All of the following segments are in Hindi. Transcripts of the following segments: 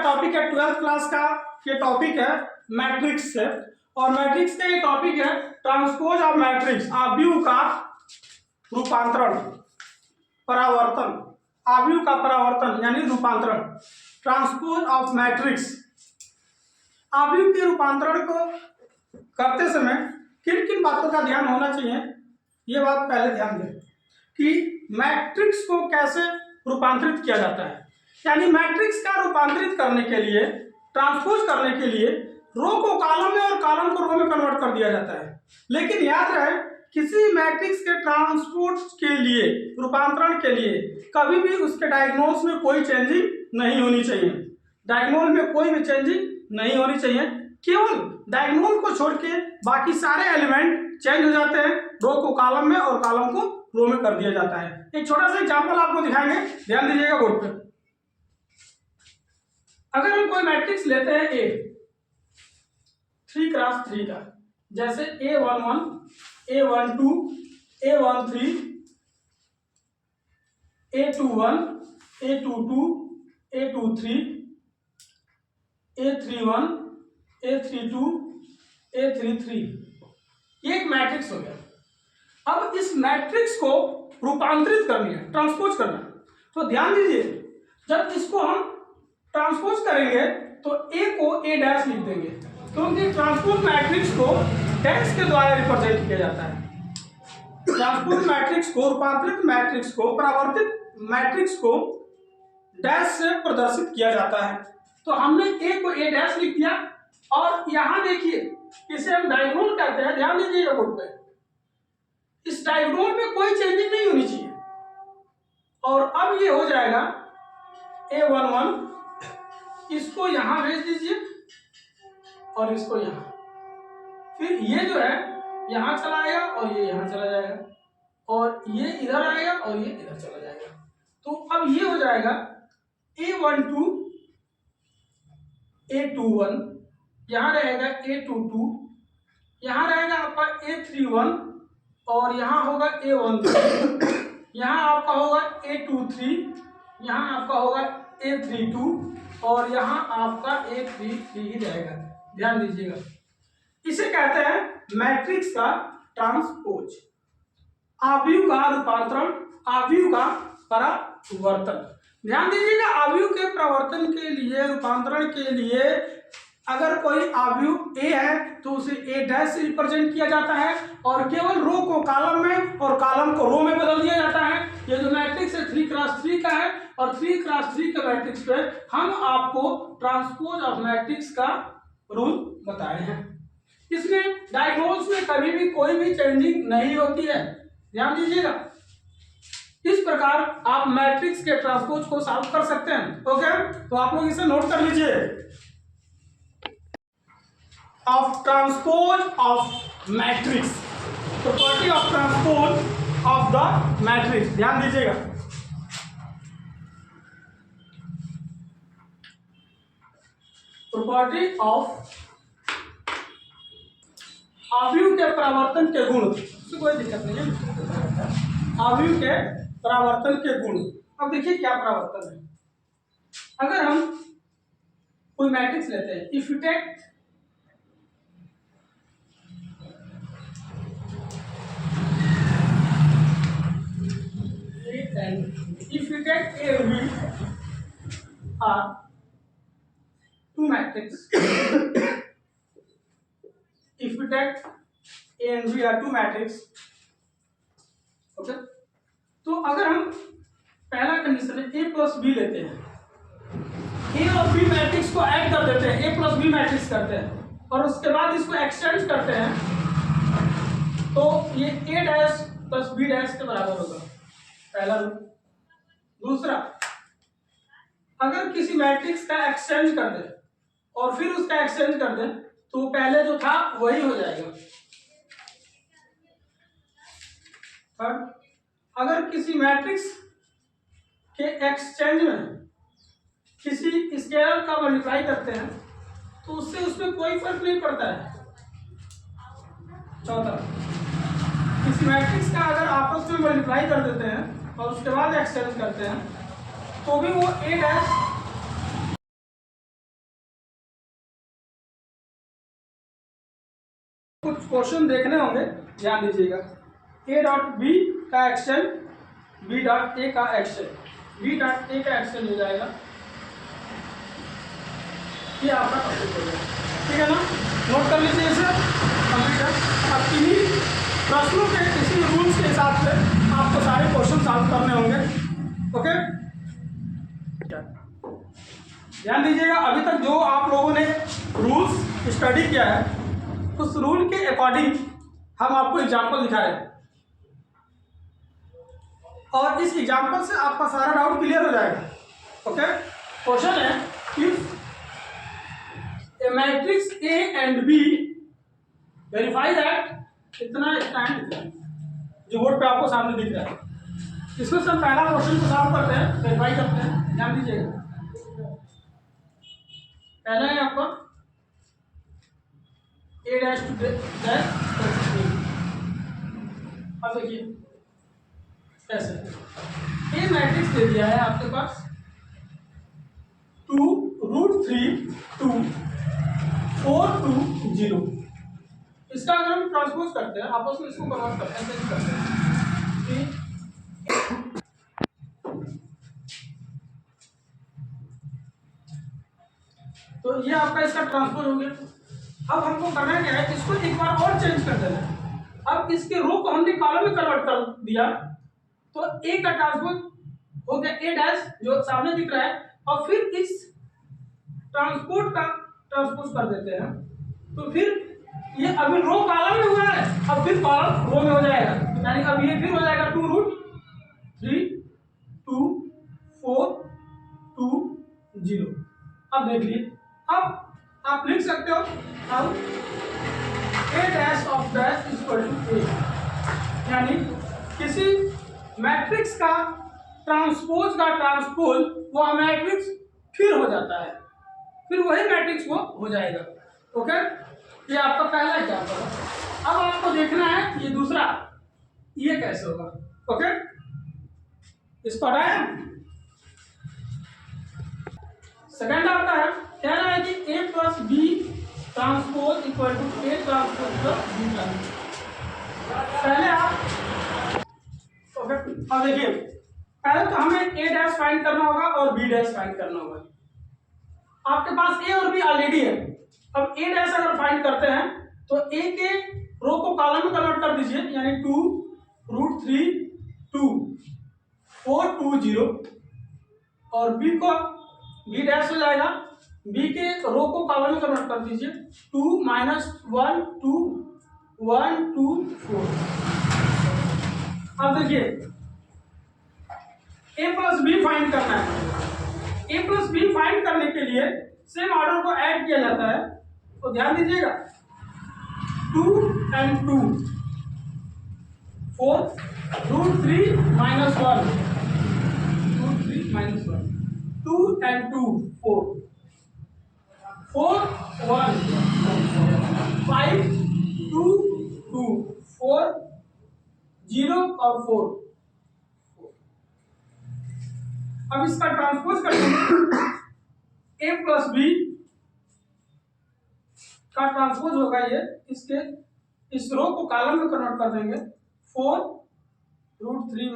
टॉपिक है 12th क्लास का। ये टॉपिक है मैट्रिक्स से, और मैट्रिक्स का ये टॉपिक है ट्रांसपोज ऑफ मैट्रिक्स, आव्यूह का रूपांतरण, परावर्तन, आव्यूह का परावर्तन यानी रूपांतरण, ट्रांसपोज ऑफ मैट्रिक्स। आव्यूह के रूपांतरण को करते समय किन किन बातों का ध्यान होना चाहिए, ये बात पहले ध्यान दें कि मैट्रिक्स को कैसे रूपांतरित किया जाता है। यानी मैट्रिक्स का रूपांतरित करने के लिए, ट्रांसपोज करने के लिए रो को कॉलम में और कॉलम को रो में कन्वर्ट कर दिया जाता है। लेकिन याद रहे, किसी मैट्रिक्स के ट्रांसपोज के लिए, रूपांतरण के लिए कभी भी उसके डायगोनल्स में कोई चेंजिंग नहीं होनी चाहिए। डायगोनल में कोई भी चेंजिंग नहीं होनी चाहिए। केवल डायगोनल को छोड़ के बाकी सारे एलिमेंट चेंज हो जाते हैं। रो को कॉलम में और कॉलम को रो में कर दिया जाता है। एक छोटा सा एग्जांपल आपको दिखाएंगे, ध्यान दीजिएगा बोर्ड पे। अगर हम कोई मैट्रिक्स लेते हैं ए 3x3 का, जैसे A11, A12, A13, A21, A22, A23, A31, A32, A33, ये एक मैट्रिक्स हो गया। अब इस मैट्रिक्स को रूपांतरित करनी है, ट्रांसपोज करना है। तो ध्यान दीजिए, जब इसको हम ट्रांसपोज करेंगे तो ए को ए डैश लिख देंगे, क्योंकि ट्रांसपोज मैट्रिक्स को डैश के द्वारा रिप्रेजेंट किया जाता है। ट्रांसपोज मैट्रिक्स को, रूपांतरित मैट्रिक्स को, परावर्तित मैट्रिक्स को डैश से प्रदर्शित किया जाता है। तो हमने ए को ए डैश लिख दिया, और यहां देखिए इसे हम डायगोनल कहते हैं। ध्यान दीजिएगा बोर्ड पे, इस डायगोनल में कोई चेंजिंग नहीं होनी चाहिए। और अब ये हो जाएगा A11, इसको यहां भेज दीजिए और इसको यहां, फिर ये जो है यहां चला आएगा और ये यहां चला जाएगा, और ये इधर आएगा और ये इधर चला जाएगा। तो अब ये हो जाएगा A12, A21, यहां रहेगा A22, यहां रहेगा आपका A31, और यहां होगा A13, यहां आपका होगा A23, यहां आपका होगा A32, और यहां आपका A33 ही रहेगा। ध्यान दीजिएगा, इसे कहते हैं मैट्रिक्स का ट्रांसपोज, आव्यूह का रूपांतरण, आव्यूह का परावर्तन। ध्यान दीजिएगा, आव्यूह के परिवर्तन के लिए, रूपांतरण के लिए अगर कोई आव्यूह ए है तो उसे ए डैश से रिप्रेजेंट किया जाता है, और केवल रो को कॉलम में और कॉलम को रो में बदल दिया जाता है। ये जो मैट्रिक्स है 3x3 का है, और 3x3 के मैट्रिक्स पे हम आपको ट्रांसपोज ऑफ मैट्रिक्स का रूल बताए हैं। इसमें डायगोनल्स में कभी भी कोई भी चेंजिंग नहीं होती है। ध्यान दीजिएगा, इस प्रकार आप मैट्रिक्स के ट्रांसपोज को सॉल्व कर सकते हैं। ओके, तो आप लोग इसे नोट कर लीजिए। Of transpose of matrix, property of transpose of the matrix, ध्यान दीजिएगा। प्रॉपर्टी ऑफ आव्यूह के परावर्तन के गुण, कोई दिक्कत नहीं है। आव्यूह के परावर्तन के गुण। अब देखिए क्या परावर्तन है। अगर हम कोई मैट्रिक्स लेते हैं, if you take if you take A and B are two matrices, if you take A and B are two matrices, okay, तो अगर हम पहला कंडीशन है A प्लस बी लेते हैं, A और B मैट्रिक्स को ऐड कर देते हैं, A प्लस बी मैट्रिक्स करते हैं, और उसके बाद इसको एक्सटेंड करते हैं, तो ये A dash plus B dash के बराबर होगा, पहला रूल। दूसरा, अगर किसी मैट्रिक्स का एक्सचेंज कर दे और फिर उसका एक्सचेंज कर दे तो पहले जो था वही हो जाएगा। थर्ड, अगर किसी मैट्रिक्स के एक्सचेंज में किसी स्केलर का मल्टीप्लाई करते हैं तो उससे उसमें कोई फर्क नहीं पड़ता है। चौथा, किसी मैट्रिक्स का अगर आपस में मल्टीप्लाई कर देते हैं और उसके बाद एक्सचेंज करते हैं तो भी वो ए डैश कुछ क्वेश्चन देखने होंगे, ध्यान दीजिएगा। ए डॉट बी का एक्सटेंड बी डॉट ए का एक्सटेंड बी डॉट ए का एक्सटेंड हो जाएगा, ये आपका कंप्लीट हो जाएगा। ठीक है ना, नोट कर लीजिए इसे, कंप्लीट है। अब इन्हीं प्रश्नों के इसी रूल्स के हिसाब से आपको सारे क्वेश्चन सॉल्व करने होंगे। ओके, ध्यान दीजिएगा। अभी तक जो आप लोगों ने रूल्स स्टडी किया है, उस रूल के अकॉर्डिंग हम आपको एग्जाम्पल दिखा रहे हैं, और इस एग्जाम्पल से आपका सारा डाउट क्लियर हो जाएगा। ओके, क्वेश्चन है if a matrix A and B verify that, इतना स्टैंड जो बोर्ड पे आपको सामने दिख रहा है, इसमें से हम पहला क्वेश्चन को सॉल्व करते हैं, वेरीफाई करते हैं। ध्यान दीजिएगा, पहला है आपका ए डैश टू डैश। अब देखिए कैसे ए मैट्रिक्स दे दिया है आपके पास 2√3 2 4 2 0। इसका अगर हम ट्रांसपोज करते हैं, आपस में इसको कन्वर्ट करते हैं, चेंज करते हैं। तो ये आपका इसका ट्रांसपोज हो गया। अब हमको करना क्या है, इसको एक बार और चेंज कर देना है। अब इसके रो को हमने कॉलम में कन्वर्ट कर दिया, तो ए का ट्रांसपोज हो गया ए डैश जो सामने दिख रहा है, और फिर इस ट्रांसपोर्ट का ट्रांसपोज कर देते हैं, तो फिर ये अभी रो कॉलम में हुआ है, अब फिर कॉलम रो में हो जाएगा, यानी अब ये फिर हो जाएगा 2√3 2 4 2 0। अब देख लीजिए, अब आप लिख सकते हो अब A dash of dash equal to A, यानी किसी मैट्रिक्स का ट्रांसपोज वह मैट्रिक्स फिर हो जाता है, फिर वही मैट्रिक्स वो हो जाएगा। ओके, ये आपका पहला एग्जाम्पल है। अब आपको देखना है ये दूसरा, ये कैसे होगा। ओके, इसको हटाया। सेकेंड आपका है, कह रहा है कि A plus B transpose equal to A transpose plus B transpose. पहले आप ओके, अब देखिए पहले तो हमें ए डैश फाइंड करना होगा और बी डैश फाइंड करना होगा। आपके पास ए और बी ऑलरेडी है। अब ए डैश अगर फाइंड करते हैं तो ए के रो को कॉलम में कन्वर्ट कर दीजिए, यानी 2√3 2 4 2 0, और बी को बी डैश हो जाएगा, बी के रो को कॉलम में कन्वर्ट कर दीजिए 2 - 1 2 1 2 4। अब देखिए ए प्लस बी फाइंड करना है। ए प्लस बी फाइंड करने के लिए सेम ऑर्डर को ऐड किया जाता है, तो ध्यान दीजिएगा 2 and 2 4√3 - 1 √3 - 1 2 and 2 4 4 1 5 2 2 4 0 और 4। अब इसका ट्रांसपोज करेंगे, ए प्लस बी का ट्रांसपोज होगा ये, इसके इस रो को कॉलम में कन्वर्ट कर देंगे 4√3 -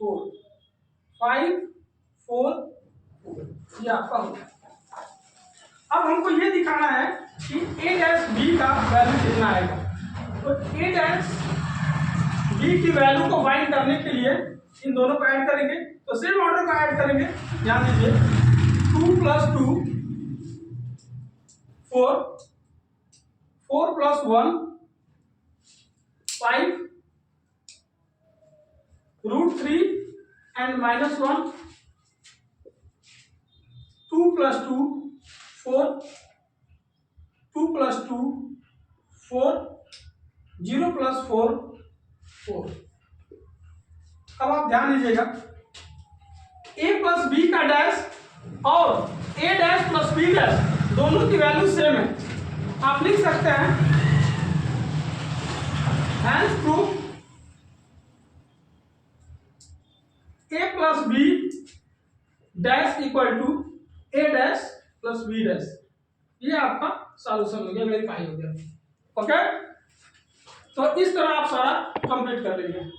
4 5 4 4, ये आपका हो गया। अब हमको ये दिखाना है कि ए डैश बी का वैल्यू कितना आएगा। तो ए डैश बी की वैल्यू को फाइंड करने के लिए इन दोनों को ऐड करेंगे, तो सेम ऑर्डर को ऐड करेंगे। ध्यान दीजिए 2 + 2 4 4 + 1 5 √3 and -1 2 + 2 4 2 + 2 4 0 + 4 4। अब आप ध्यान दीजिएगा ए प्लस बी का डैश और A dash plus B dash दोनों की वैल्यू सेम है। आप लिख सकते हैं hence proof A plus B dash equal to A dash plus B dash. ये आपका सॉल्यूशन हो गया, वेरीफाई हो गया। ओके, तो इस तरह आप सारा कंप्लीट कर लीजिए।